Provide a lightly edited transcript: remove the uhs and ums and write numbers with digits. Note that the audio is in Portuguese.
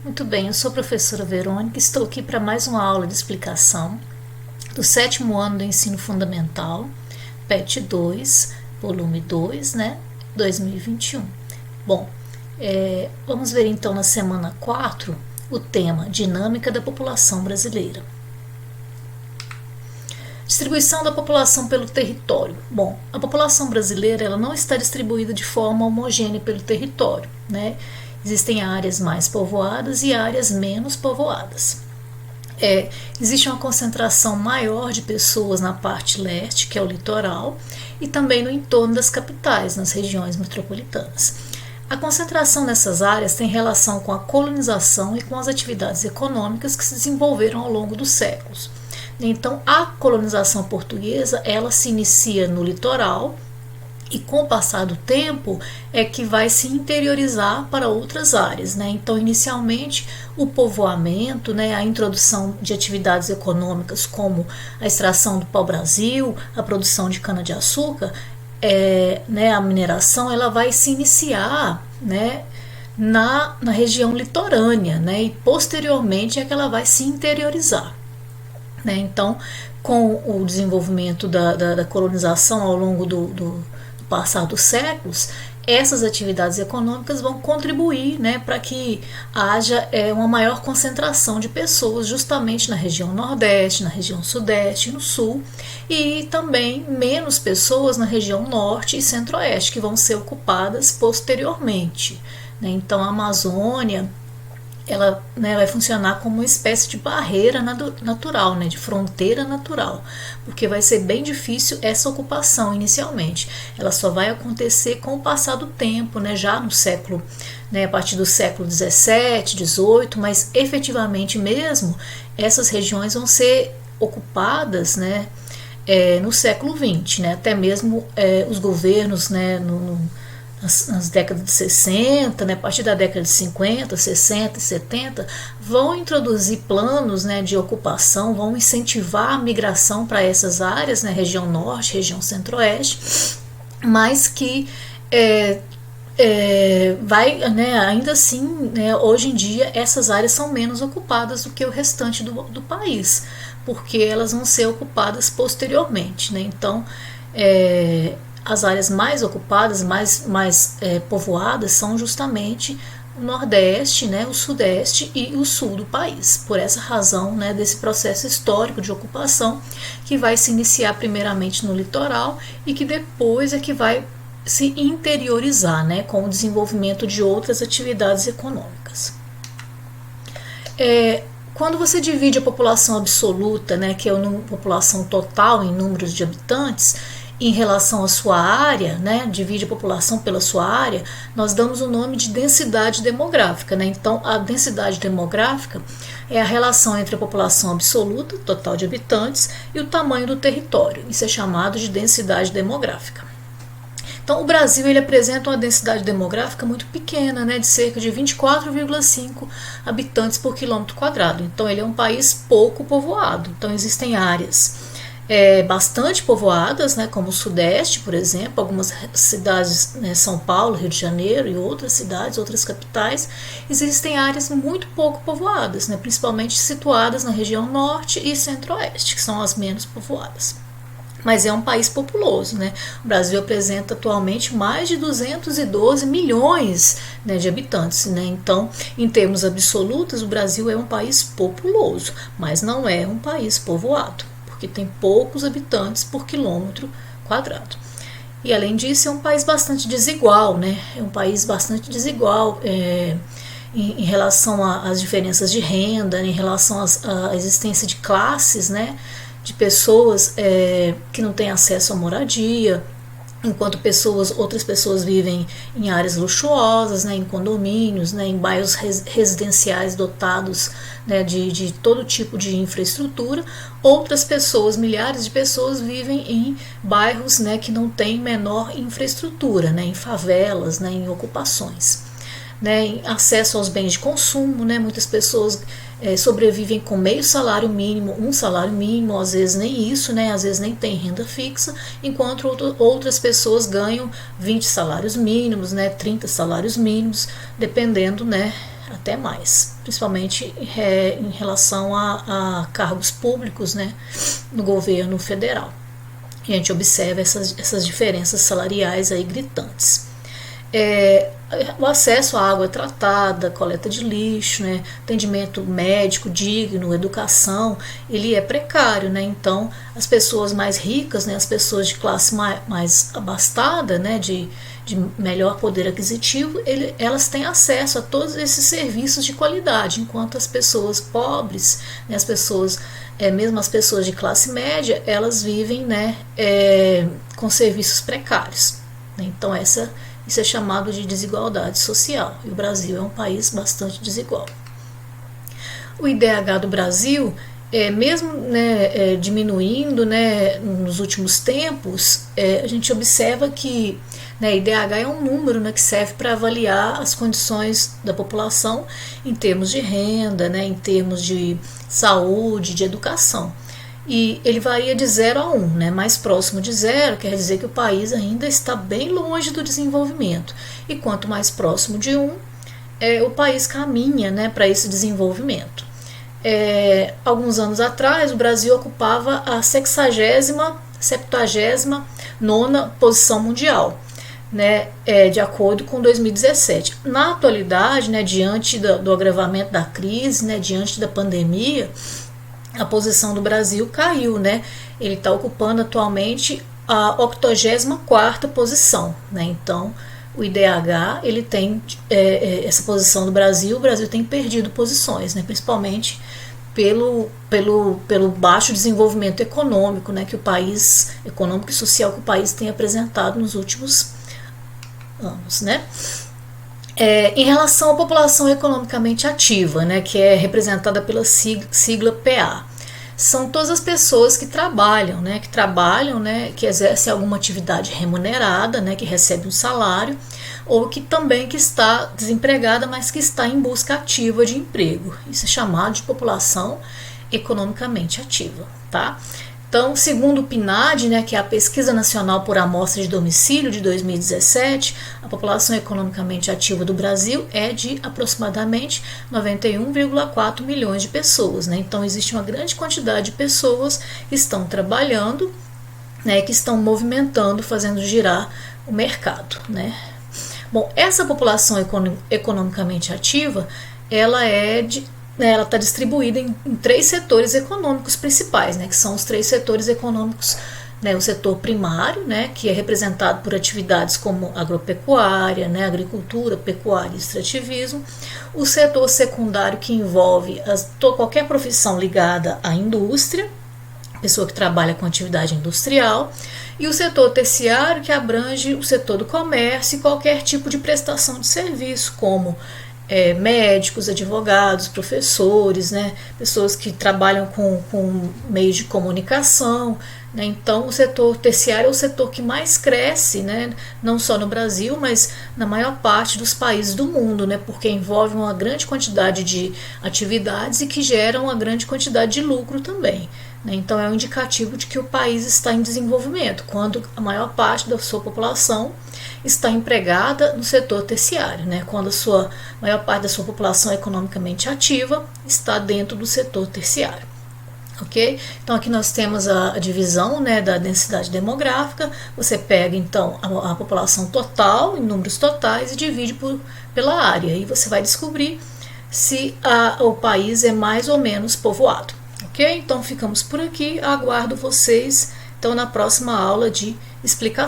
Muito bem, eu sou a professora Verônica, estou aqui para mais uma aula de explicação do 7º ano do ensino fundamental, PET 2, volume 2, 2021. Bom, vamos ver então na semana 4 o tema Dinâmica da população brasileira. Distribuição da população pelo território. Bom, a população brasileira ela não está distribuída de forma homogênea pelo território, Existem áreas mais povoadas e áreas menos povoadas. Existe uma concentração maior de pessoas na parte leste, que é o litoral, e também no entorno das capitais, nas regiões metropolitanas. A concentração nessas áreas tem relação com a colonização e com as atividades econômicas que se desenvolveram ao longo dos séculos. Então, a colonização portuguesa, ela se inicia no litoral e com o passar do tempo é que vai se interiorizar para outras áreas, Então, inicialmente, o povoamento, a introdução de atividades econômicas como a extração do pau-brasil, a produção de cana-de-açúcar, a mineração, ela vai se iniciar, na região litorânea, e posteriormente é que ela vai se interiorizar. Então, com o desenvolvimento da colonização ao longo do passar dos séculos, essas atividades econômicas vão contribuir para que haja uma maior concentração de pessoas justamente na região nordeste, na região sudeste e no sul, e também menos pessoas na região norte e centro-oeste, que vão ser ocupadas posteriormente. Então, a Amazônia ela vai funcionar como uma espécie de barreira natural, de fronteira natural, porque vai ser bem difícil essa ocupação inicialmente. Ela só vai acontecer com o passar do tempo, já no século, a partir do século 17, 18, mas efetivamente mesmo essas regiões vão ser ocupadas, no século 20, até mesmo os governos, nas décadas de 60, a partir da década de 50, 60 e 70, vão introduzir planos de ocupação, vão incentivar a migração para essas áreas, região norte, região centro-oeste, mas que vai, ainda assim, hoje em dia, essas áreas são menos ocupadas do que o restante do país, porque elas vão ser ocupadas posteriormente. Então, as áreas mais ocupadas, mais povoadas, são justamente o Nordeste, o Sudeste e o Sul do país. Por essa razão, desse processo histórico de ocupação que vai se iniciar primeiramente no litoral e que depois é que vai se interiorizar, com o desenvolvimento de outras atividades econômicas. Quando você divide a população absoluta, que é a população total em números de habitantes, em relação à sua área, divide a população pela sua área, nós damos o nome de densidade demográfica. Então, a densidade demográfica é a relação entre a população absoluta, total de habitantes, e o tamanho do território. Isso é chamado de densidade demográfica. Então, o Brasil ele apresenta uma densidade demográfica muito pequena, de cerca de 24,5 habitantes por quilômetro quadrado. Então, ele é um país pouco povoado. Então, existem áreas bastante povoadas, como o Sudeste, por exemplo, algumas cidades, São Paulo, Rio de Janeiro e outras cidades, outras capitais. Existem áreas muito pouco povoadas, principalmente situadas na região Norte e Centro-Oeste, que são as menos povoadas. Mas é um país populoso, O Brasil apresenta atualmente mais de 212 milhões de habitantes, Então, em termos absolutos, o Brasil é um país populoso, mas não é um país povoado, porque tem poucos habitantes por quilômetro quadrado. E além disso, é um país bastante desigual, É um país bastante desigual em relação às diferenças de renda, em relação à existência de classes, de pessoas que não têm acesso à moradia, enquanto outras pessoas vivem em áreas luxuosas, em condomínios, em bairros residenciais dotados de todo tipo de infraestrutura. Outras pessoas, milhares de pessoas, vivem em bairros que não têm menor infraestrutura, em favelas, em ocupações. Em acesso aos bens de consumo, muitas pessoas sobrevivem com meio salário mínimo, um salário mínimo, às vezes nem isso, às vezes nem tem renda fixa, enquanto outras pessoas ganham 20 salários mínimos, 30 salários mínimos, dependendo até mais, principalmente em relação a cargos públicos, né, no governo federal. E a gente observa essas diferenças salariais aí gritantes. O acesso à água tratada, coleta de lixo, né, atendimento médico digno, educação, ele é precário, né? Então as pessoas mais ricas, né, as pessoas de classe mais abastada, né, de melhor poder aquisitivo, elas têm acesso a todos esses serviços de qualidade, enquanto as pessoas pobres, né, as pessoas, mesmo as pessoas de classe média, elas vivem, né, com serviços precários. Então isso é chamado de desigualdade social, e o Brasil é um país bastante desigual. O IDH do Brasil, mesmo, né, diminuindo, né, nos últimos tempos, a gente observa que, né, IDH é um número, né, que serve para avaliar as condições da população em termos de renda, né, em termos de saúde, de educação. E ele varia de 0 a 1, né? Mais próximo de 0 quer dizer que o país ainda está bem longe do desenvolvimento. E quanto mais próximo de 1, o país caminha, né, para esse desenvolvimento. Alguns anos atrás, o Brasil ocupava a 79ª posição mundial, né, de acordo com 2017. Na atualidade, né, diante do agravamento da crise, né, diante da pandemia, a posição do Brasil caiu, né? Ele está ocupando atualmente a 84ª posição, né? Então, o IDH, ele tem essa posição do Brasil, o Brasil tem perdido posições, né? Principalmente pelo baixo desenvolvimento econômico, né? Que o país, econômico e social que o país tem apresentado nos últimos anos, né? Em relação à população economicamente ativa, né, que é representada pela sigla PA, são todas as pessoas que trabalham, né, que exercem alguma atividade remunerada, né, que recebe um salário, ou que também que está desempregada, mas que está em busca ativa de emprego. Isso é chamado de população economicamente ativa, tá? Então, segundo o PNAD, né, que é a Pesquisa Nacional por Amostra de Domicílio de 2017, a população economicamente ativa do Brasil é de aproximadamente 91,4 milhões de pessoas, né? Então, existe uma grande quantidade de pessoas que estão trabalhando, né, que estão movimentando, fazendo girar o mercado, né? Bom, essa população economicamente ativa, ela está distribuída em 3 setores econômicos principais, né, que são os 3 setores econômicos, né, o setor primário, né, que é representado por atividades como agropecuária, né, agricultura, pecuária e extrativismo, o setor secundário, que envolve qualquer profissão ligada à indústria, pessoa que trabalha com atividade industrial, e o setor terciário, que abrange o setor do comércio e qualquer tipo de prestação de serviço, como médicos, advogados, professores, né, pessoas que trabalham com meios de comunicação, né. Então, o setor terciário é o setor que mais cresce, né, não só no Brasil, mas na maior parte dos países do mundo, né, porque envolve uma grande quantidade de atividades e que geram uma grande quantidade de lucro também, né. Então, é um indicativo de que o país está em desenvolvimento, quando a maior parte da sua população está empregada no setor terciário, né, quando a maior parte da sua população economicamente ativa está dentro do setor terciário. Ok? Então aqui nós temos a divisão, né, da densidade demográfica. Você pega então a população total, em números totais, e divide pela área, e você vai descobrir se o país é mais ou menos povoado. Ok? Então ficamos por aqui, aguardo vocês então na próxima aula de explicação.